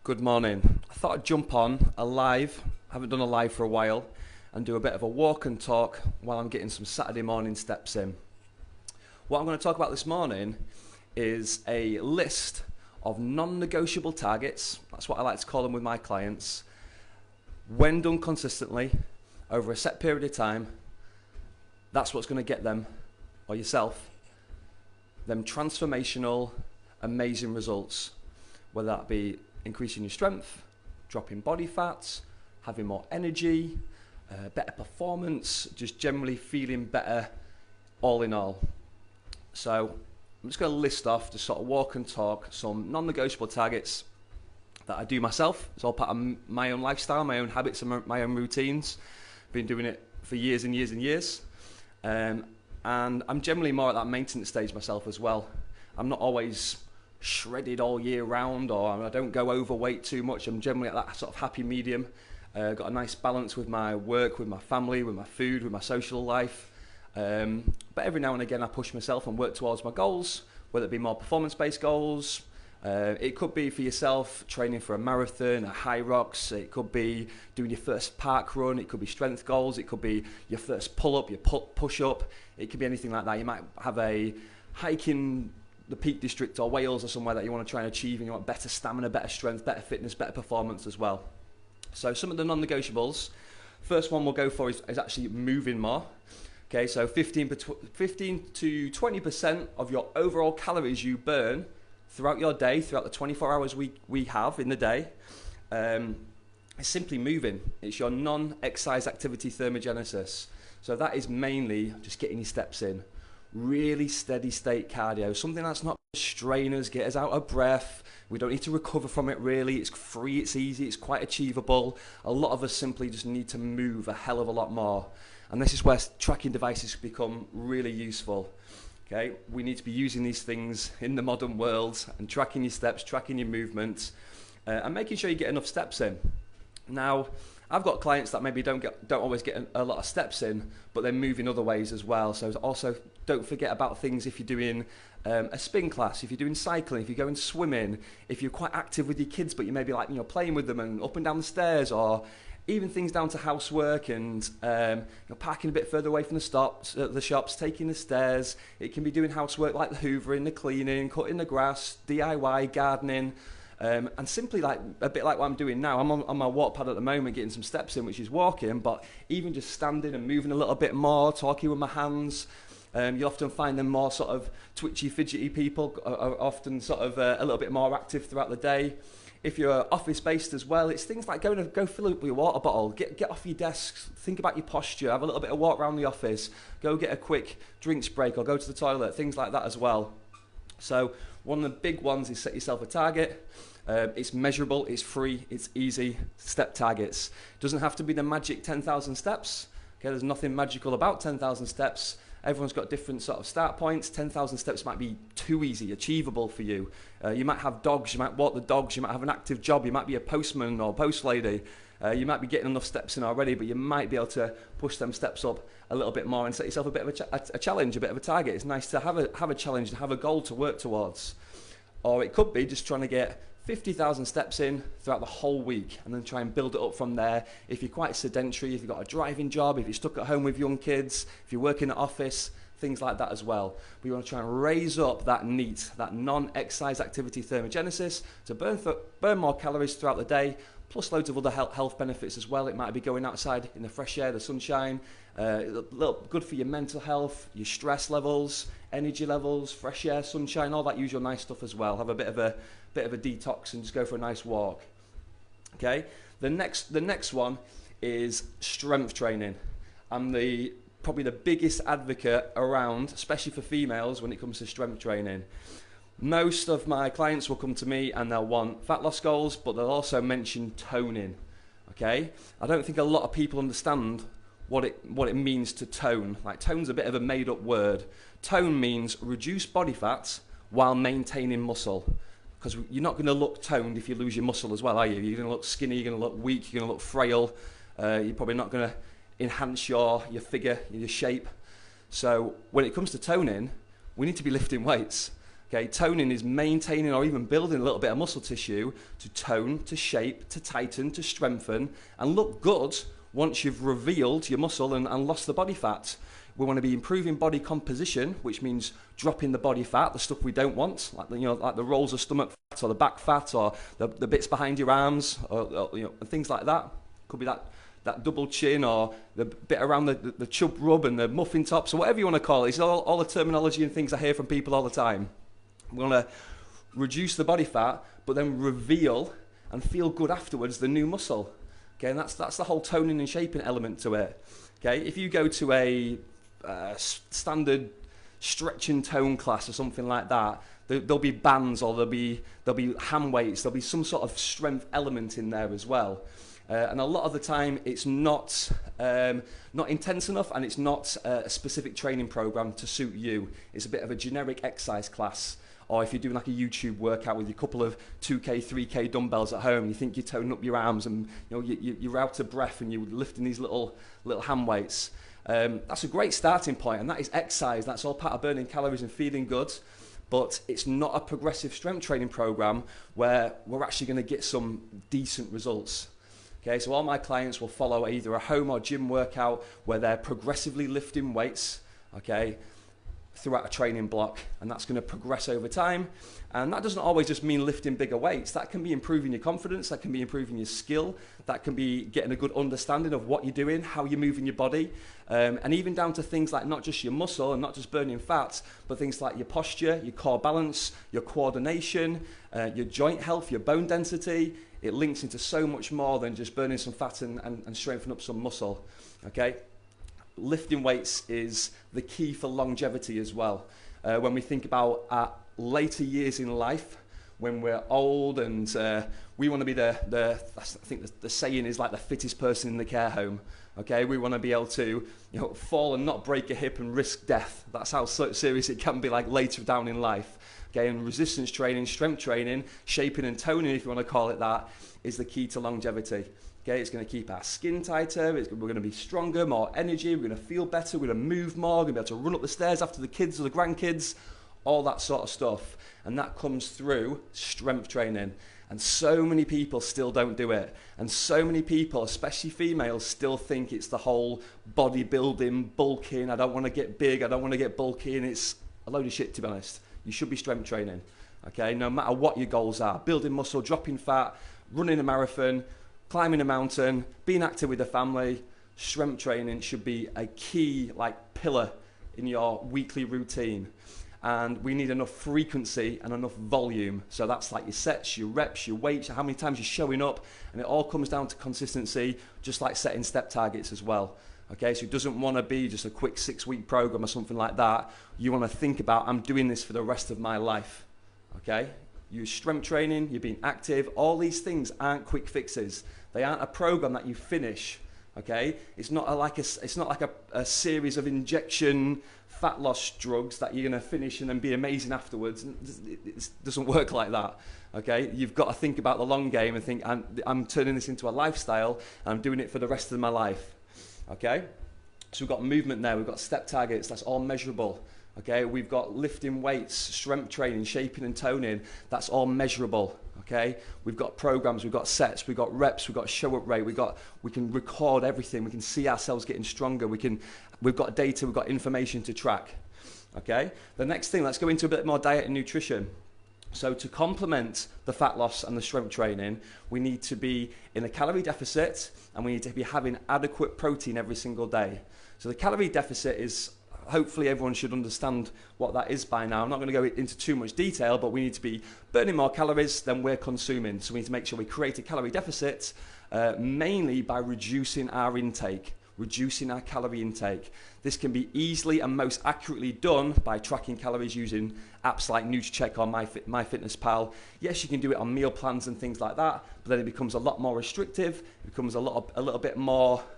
Good morning. I thought I'd jump on a live, haven't done a live for a while, and do a bit of a walk and talk while I'm getting some Saturday morning steps in. What I'm going to talk about this morning is a list of non-negotiable targets. That's what I like to call them with my clients. When done consistently, over a set period of time, that's what's going to get them, or yourself, them transformational, amazing results, whether that be increasing your strength, dropping body fat, having more energy, better performance, just generally feeling better all in all. So I'm just going to list off, just sort of walk and talk, some non-negotiable targets that I do myself. It's all part of my own lifestyle, my own habits and my own routines. Been doing it for years and years and years. And I'm generally more at that maintenance stage myself as well. I'm not always shredded all year round, or I don't go overweight too much. I'm generally at that sort of happy medium. Got a nice balance with my work, with my family, with my food, with my social life. But every now and again I push myself and work towards my goals, whether it be more performance-based goals. It could be for yourself training for a marathon, a high rocks. It could be doing your first park run. It could be strength goals. It could be your first pull-up, your push-up. It could be anything like that. You might have a hike in the Peak District or Wales or somewhere that you want to try and achieve, and you want better stamina, better strength, better fitness, better performance as well. So some of the non-negotiables, first one we'll go for is actually moving more. Okay, so 15 to 20% of your overall calories you burn throughout your day, throughout the 24 hours we have in the day, is simply moving. It's your non-exercise activity thermogenesis. So that is mainly just getting your steps in. Really steady state cardio, something that's not strainers, get us out of breath. We don't need to recover from it really. It's free, it's easy, it's quite achievable. A lot of us simply just need to move a hell of a lot more. And this is where tracking devices become really useful. Okay, we need to be using these things in the modern world and tracking your steps, tracking your movements, and making sure you get enough steps in. Now, I've got clients that maybe don't always get a lot of steps in, but they move in other ways as well. So also don't forget about things if you're doing a spin class, if you're doing cycling, if you're going swimming, if you're quite active with your kids, but you may be like, playing with them and up and down the stairs, or even things down to housework and parking a bit further away from the shops, taking the stairs. It can be doing housework like the hoovering, the cleaning, cutting the grass, DIY, gardening. And simply like a bit like what I'm doing now. I'm on my walk pad at the moment getting some steps in, which is walking, but even just standing and moving a little bit more, talking with my hands. You'll often find them more sort of twitchy, fidgety people are often sort of a little bit more active throughout the day. If you're office-based as well, it's things like go fill up your water bottle, get off your desks, think about your posture, have a little bit of walk around the office, go get a quick drinks break or go to the toilet, things like that as well. So one of the big ones is set yourself a target. It's measurable, it's free, it's easy. Step targets. Doesn't have to be the magic 10,000 steps. Okay, there's nothing magical about 10,000 steps. Everyone's got different sort of start points. 10,000 steps might be too easy, achievable for you. You might have dogs, you might walk the dogs, you might have an active job, you might be a postman or post lady. You might be getting enough steps in already, but you might be able to push them steps up a little bit more and set yourself a bit of a challenge, a bit of a target. It's nice to have a challenge and have a goal to work towards. Or it could be just trying to get 50,000 steps in throughout the whole week and then try and build it up from there. If you're quite sedentary, if you've got a driving job, if you're stuck at home with young kids, if you're working at office, things like that as well. But you want to try and raise up that NEAT, that non-exercise activity thermogenesis, to burn more calories throughout the day, plus loads of other health benefits as well. It might be going outside in the fresh air, the sunshine, good for your mental health, your stress levels, energy levels, fresh air, sunshine, all that usual nice stuff as well. Have a bit of a detox and just go for a nice walk. Okay, the next one is strength training. I'm probably the biggest advocate around, especially for females, when it comes to strength training. Most of my clients will come to me and they'll want fat loss goals, but they'll also mention toning. Okay, I don't think a lot of people understand what it means to tone. Like, tone's a bit of a made up word. Tone means reduce body fat while maintaining muscle. Because you're not going to look toned if you lose your muscle as well, are you? You're going to look skinny, you're going to look weak, you're going to look frail. You're probably not going to enhance your figure, your shape. So when it comes to toning, we need to be lifting weights. Okay, toning is maintaining or even building a little bit of muscle tissue to tone, to shape, to tighten, to strengthen, and look good once you've revealed your muscle and lost the body fat. We want to be improving body composition, which means dropping the body fat, the stuff we don't want, like the rolls of stomach fat or the back fat or the bits behind your arms, or and things like that. Could be that double chin or the bit around the chub rub and the muffin tops or whatever you want to call it. It's all the terminology and things I hear from people all the time. We want to reduce the body fat, but then reveal and feel good afterwards the new muscle. Okay, and that's the whole toning and shaping element to it. Okay, if you go to a standard stretch and tone class or something like that, there'll be bands or there'll be hand weights, there'll be some sort of strength element in there as well. And a lot of the time it's not intense enough, and it's not a specific training program to suit you. It's a bit of a generic exercise class. Or if you're doing like a YouTube workout with a couple of 2K, 3K dumbbells at home, you think you're toning up your arms and you're out of breath and you're lifting these little hand weights. That's a great starting point, and that is exercise. That's all part of burning calories and feeling good. But it's not a progressive strength training program where we're actually going to get some decent results. Okay, so all my clients will follow either a home or gym workout where they're progressively lifting weights, okay, throughout a training block, and that's going to progress over time. And that doesn't always just mean lifting bigger weights. That can be improving your confidence, that can be improving your skill, that can be getting a good understanding of what you're doing, how you're moving your body, and even down to things like not just your muscle and not just burning fat, but things like your posture, your core balance, your coordination, your joint health, your bone density. It links into so much more than just burning some fat and strengthening up some muscle. Okay? Lifting weights is the key for longevity as well. When we think about our later years in life, when we're old and we want to be I think the saying is like the fittest person in the care home. Okay, we want to be able to fall and not break a hip and risk death. That's how serious it can be, like later down in life. Okay, and resistance training, strength training, shaping and toning, if you want to call it that, is the key to longevity. Okay, it's going to keep our skin tighter, we're going to be stronger, more energy, we're going to feel better, we're going to move more, we're going to be able to run up the stairs after the kids or the grandkids, all that sort of stuff. And that comes through strength training. And so many people still don't do it. And so many people, especially females, still think it's the whole bodybuilding, bulking, I don't want to get big, I don't want to get bulky, and it's a load of shit, to be honest. You should be strength training, okay? No matter what your goals are, building muscle, dropping fat, running a marathon, climbing a mountain, being active with the family, strength training should be a key pillar in your weekly routine. And we need enough frequency and enough volume. So that's like your sets, your reps, your weights, how many times you're showing up, and it all comes down to consistency, just like setting step targets as well. Okay, so it doesn't want to be just a quick 6-week program or something like that. You want to think about, I'm doing this for the rest of my life. Okay, you're strength training, you're being active. All these things aren't quick fixes. They aren't a program that you finish. Okay, it's not like a series of injection fat loss drugs that you're going to finish and then be amazing afterwards. It doesn't work like that. Okay, you've got to think about the long game and think, I'm turning this into a lifestyle and I'm doing it for the rest of my life. Okay, so we've got movement there, we've got step targets, that's all measurable. Okay, we've got lifting weights, strength training, shaping and toning, that's all measurable. Okay, we've got programs, we've got sets, we've got reps, we've got show-up rate, we can record everything, we can see ourselves getting stronger, we've got data, we've got information to track. Okay, the next thing, let's go into a bit more diet and nutrition. So to complement the fat loss and the strength training, we need to be in a calorie deficit and we need to be having adequate protein every single day. So the calorie deficit is, hopefully everyone should understand what that is by now. I'm not going to go into too much detail, but we need to be burning more calories than we're consuming. So we need to make sure we create a calorie deficit, mainly by reducing our intake, reducing our calorie intake. This can be easily and most accurately done by tracking calories using apps like NutriCheck or MyFitnessPal. Yes, you can do it on meal plans and things like that, but then it becomes a lot more restrictive, it becomes a little bit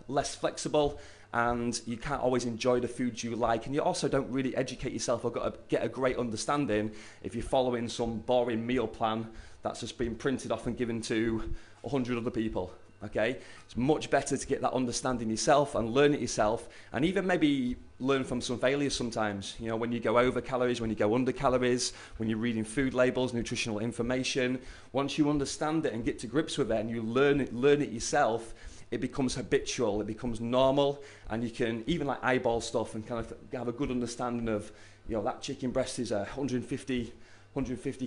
less flexible, and you can't always enjoy the foods you like, and you also don't really educate yourself or get a great understanding if you're following some boring meal plan that's just been printed off and given to 100 other people. Okay, it's much better to get that understanding yourself and learn it yourself, and even maybe learn from some failures sometimes. You know, when you go over calories, when you go under calories, when you're reading food labels, nutritional information. Once you understand it and get to grips with it, and you learn it yourself, it becomes habitual, it becomes normal, and you can even like eyeball stuff and kind of have a good understanding of, you know, that chicken breast is 150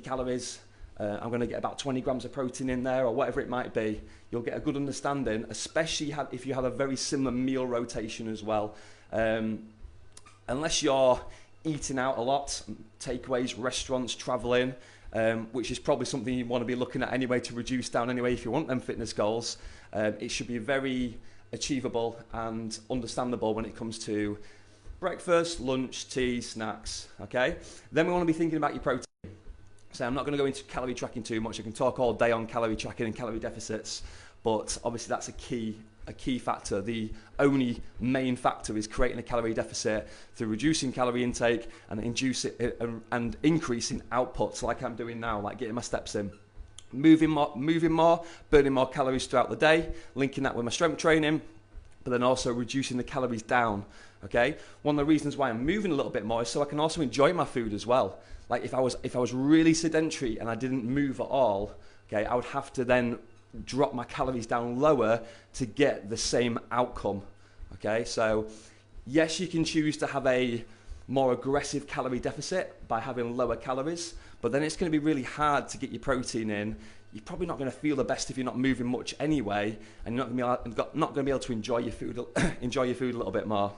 calories. I'm going to get about 20 grams of protein in there, or whatever it might be. You'll get a good understanding, especially if you have a very similar meal rotation as well. Unless you're eating out a lot, takeaways, restaurants, traveling, which is probably something you want to be looking at anyway to reduce down anyway if you want them fitness goals. It should be very achievable and understandable when it comes to breakfast, lunch, tea, snacks, okay? Then we want to be thinking about your protein. So I'm not going to go into calorie tracking too much. I can talk all day on calorie tracking and calorie deficits, but obviously that's a key factor. The only main factor is creating a calorie deficit through reducing calorie intake and increasing outputs, like I'm doing now, like getting my steps in. Moving more, burning more calories throughout the day, linking that with my strength training, but then also reducing the calories down. Okay, one of the reasons why I'm moving a little bit more is so I can also enjoy my food as well. Like if I was really sedentary and I didn't move at all, okay, I would have to then drop my calories down lower to get the same outcome. Okay, so yes, you can choose to have a more aggressive calorie deficit by having lower calories, but then it's going to be really hard to get your protein in. You're probably not going to feel the best if you're not moving much anyway, and you're not going to be able to enjoy your food a little bit more.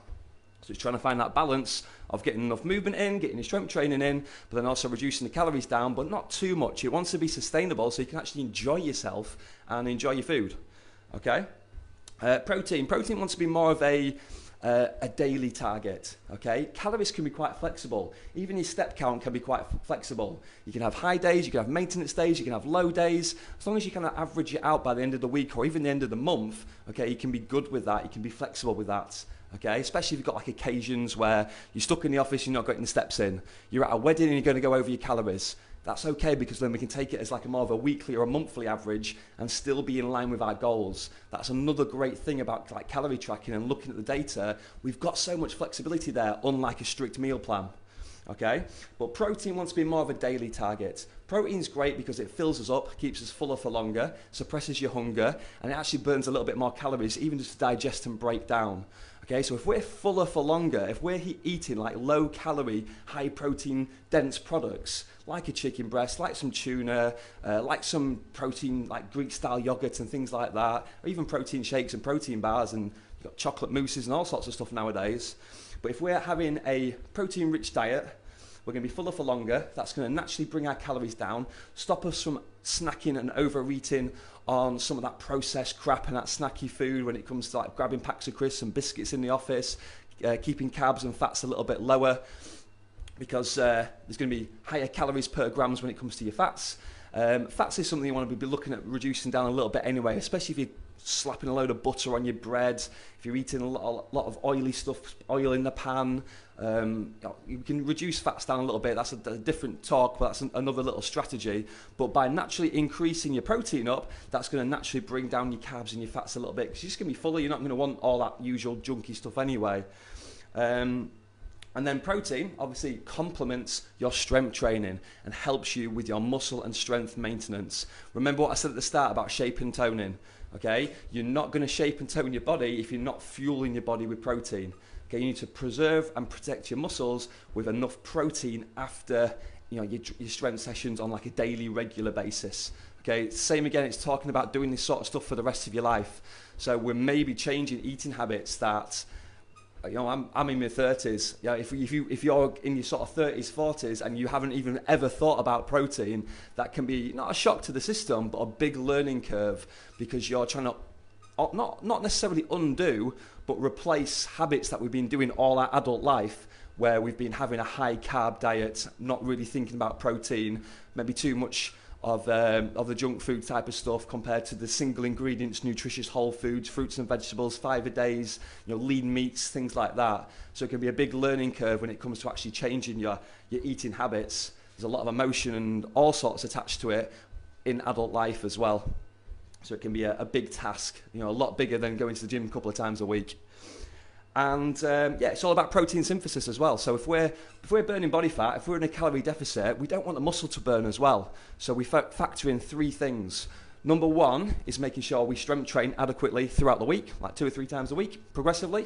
So it's trying to find that balance of getting enough movement in, getting your strength training in, but then also reducing the calories down, but not too much. It wants to be sustainable so you can actually enjoy yourself and enjoy your food. Okay? Protein wants to be more of a daily target. Okay? Calories can be quite flexible. Even your step count can be quite flexible. You can have high days, you can have maintenance days, you can have low days. As long as you kind of average it out by the end of the week or even the end of the month, okay, you can be good with that. You can be flexible with that. Okay, especially if you've got like occasions where you're stuck in the office, you're not getting the steps in. You're at a wedding and you're going to go over your calories. That's okay, because then we can take it as like a more of a weekly or a monthly average and still be in line with our goals. That's another great thing about like calorie tracking and looking at the data. We've got so much flexibility there, unlike a strict meal plan. Okay, but protein wants to be more of a daily target. Protein's great because it fills us up, keeps us fuller for longer, suppresses your hunger, and it actually burns a little bit more calories, even just to digest and break down. Okay, so if we're fuller for longer, if we're eating like low calorie, high protein dense products, like a chicken breast, like some tuna, like some protein, like Greek style yogurt and things like that, or even protein shakes and protein bars, and you've got chocolate mousses and all sorts of stuff nowadays. But if we're having a protein rich diet, we're going to be fuller for longer. That's going to naturally bring our calories down, stop us from snacking and overeating on some of that processed crap and that snacky food when it comes to like grabbing packs of crisps and biscuits in the office, keeping carbs and fats a little bit lower, because there's going to be higher calories per grams when it comes to your fats. Fats is something you want to be looking at reducing down a little bit anyway, especially if you're slapping a load of butter on your bread, if you're eating a lot of oily stuff, oil in the pan. You can reduce fats down a little bit. That's a different talk, but that's another little strategy. But by naturally increasing your protein up, that's going to naturally bring down your carbs and your fats a little bit, because you're just going to be fuller. You're not going to want all that usual junky stuff anyway. And then protein obviously complements your strength training and helps you with your muscle and strength maintenance. Remember what I said at the start about shape and toning, okay? You're not going to shape and tone your body if you're not fueling your body with protein. Okay, you need to preserve and protect your muscles with enough protein after your strength sessions on like a daily, regular basis. Okay, same again, it's talking about doing this sort of stuff for the rest of your life. So we're maybe changing eating habits that, I'm in my 30s. Yeah, if you're in your sort of 30s, 40s, and you haven't even ever thought about protein, that can be not a shock to the system, but a big learning curve, because you're trying to not necessarily undo, but replace habits that we've been doing all our adult life, where we've been having a high carb diet, not really thinking about protein, maybe too much of the junk food type of stuff compared to the single ingredients, nutritious whole foods, fruits and vegetables, 5 a days, lean meats, things like that. So it can be a big learning curve when it comes to actually changing your eating habits. There's a lot of emotion and all sorts attached to it in adult life as well. So it can be a big task, a lot bigger than going to the gym a couple of times a week. And yeah, it's all about protein synthesis as well. So if we're burning body fat, if we're in a calorie deficit, we don't want the muscle to burn as well. So we factor in 3 things. Number 1 is making sure we strength train adequately throughout the week, like 2 or 3 times a week, progressively.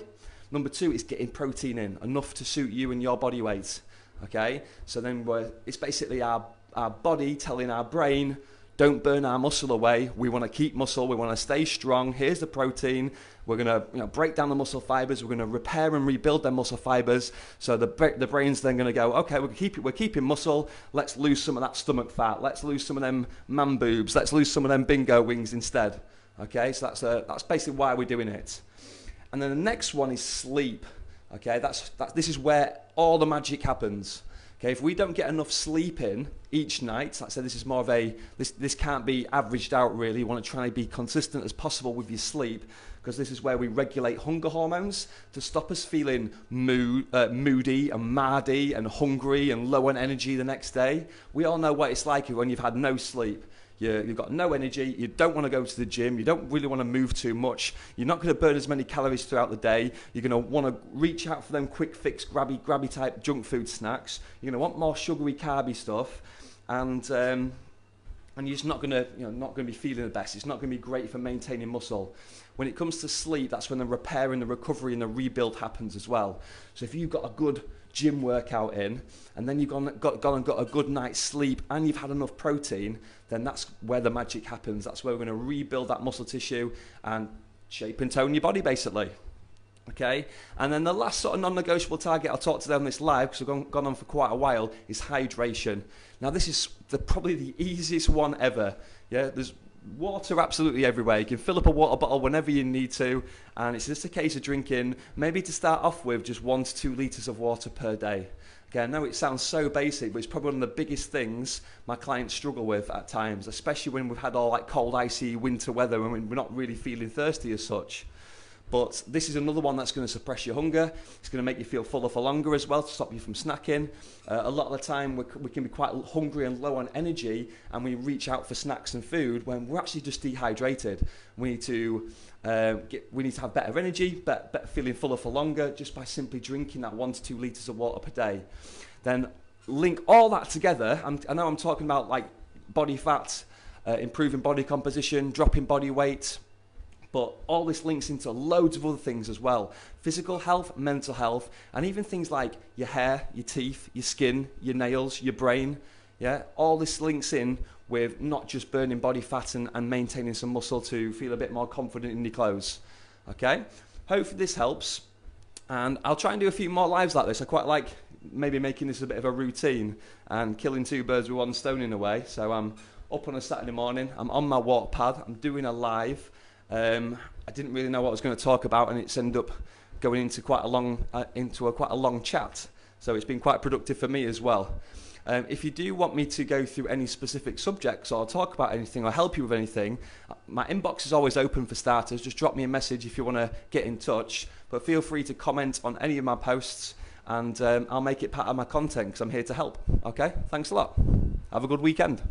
Number 2 is getting protein in, enough to suit you and your body weight. Okay, so then it's basically our body telling our brain, don't burn our muscle away. We want to keep muscle. We want to stay strong. Here's the protein. We're going to break down the muscle fibers. We're going to repair and rebuild them muscle fibers. So the brain's then going to go, okay, we're keeping muscle. Let's lose some of that stomach fat. Let's lose some of them man boobs. Let's lose some of them bingo wings instead. Okay, so that's basically why we're doing it. And then the next one is sleep. Okay, this is where all the magic happens. Okay, if we don't get enough sleep in each night, like I said, this is more of this can't be averaged out really. You want to try and be consistent as possible with your sleep, because this is where we regulate hunger hormones to stop us feeling moody and mardy and hungry and low on energy the next day. We all know what it's like when you've had no sleep. You've got no energy, you don't want to go to the gym, you don't really want to move too much, you're not going to burn as many calories throughout the day, you're going to want to reach out for them quick fix, grabby type junk food snacks, you're going to want more sugary, carby stuff, and you're just not going to be feeling the best. It's not going to be great for maintaining muscle. When it comes to sleep, that's when the repair and the recovery and the rebuild happens as well. So if you've got a good gym workout in, and then you've gone and got a good night's sleep, and you've had enough protein, then that's where the magic happens. That's where we're going to rebuild that muscle tissue and shape and tone your body, basically. Okay, and then the last sort of non-negotiable target I'll talk today on this live, because we've gone on for quite a while, is hydration. Now this is probably the easiest one ever. Yeah, there's water absolutely everywhere. You can fill up a water bottle whenever you need to, and it's just a case of drinking, maybe to start off with, just 1 to 2 litres of water per day. Okay, I know it sounds so basic, but it's probably one of the biggest things my clients struggle with at times, especially when we've had all like cold, icy winter weather and we're not really feeling thirsty as such. But this is another one that's going to suppress your hunger. It's going to make you feel fuller for longer as well, to stop you from snacking. A lot of the time we can be quite hungry and low on energy, and we reach out for snacks and food when we're actually just dehydrated. We need to have better energy, better feeling fuller for longer, just by simply drinking that 1 to 2 litres of water per day. Then link all that together. I know I'm talking about like body fat, improving body composition, dropping body weight, but all this links into loads of other things as well. Physical health, mental health, and even things like your hair, your teeth, your skin, your nails, your brain. Yeah, all this links in with not just burning body fat and maintaining some muscle to feel a bit more confident in your clothes. Okay, hopefully this helps, and I'll try and do a few more lives like this. I quite like maybe making this a bit of a routine and killing 2 birds with 1 stone in a way. So I'm up on a Saturday morning, I'm on my walk pad, I'm doing a live. I didn't really know what I was going to talk about, and it's ended up going into quite a long chat. So it's been quite productive for me as well. If you do want me to go through any specific subjects or talk about anything or help you with anything, my inbox is always open for starters. Just drop me a message if you want to get in touch. But feel free to comment on any of my posts, and I'll make it part of my content because I'm here to help. Okay? Thanks a lot. Have a good weekend.